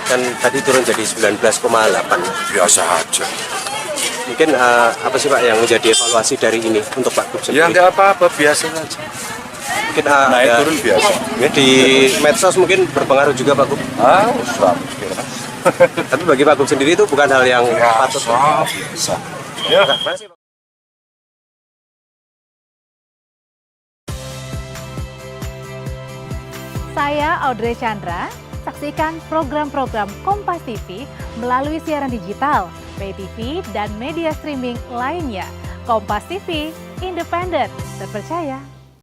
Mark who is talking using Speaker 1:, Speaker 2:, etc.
Speaker 1: Kan tadi turun jadi 19,8.
Speaker 2: Biasa aja.
Speaker 1: Mungkin apa sih Pak yang menjadi evaluasi dari ini untuk Pak Gub
Speaker 2: Ya
Speaker 1: sendiri?
Speaker 2: nggak apa-apa, biasa aja.
Speaker 1: Mungkin
Speaker 2: Naik
Speaker 1: ada-
Speaker 2: turun biasa.
Speaker 1: ya, di medsos mungkin berpengaruh juga Pak Gub.
Speaker 2: Usah.
Speaker 1: Tapi bagi Pak Gub sendiri itu bukan hal yang patut.
Speaker 2: Biasa. Ya.
Speaker 1: Terima kasih, Pak.
Speaker 3: Saya Audrey Chandra. Saksikan program-program Kompas TV melalui siaran digital, pay TV, dan media streaming lainnya. Kompas TV, independen, terpercaya,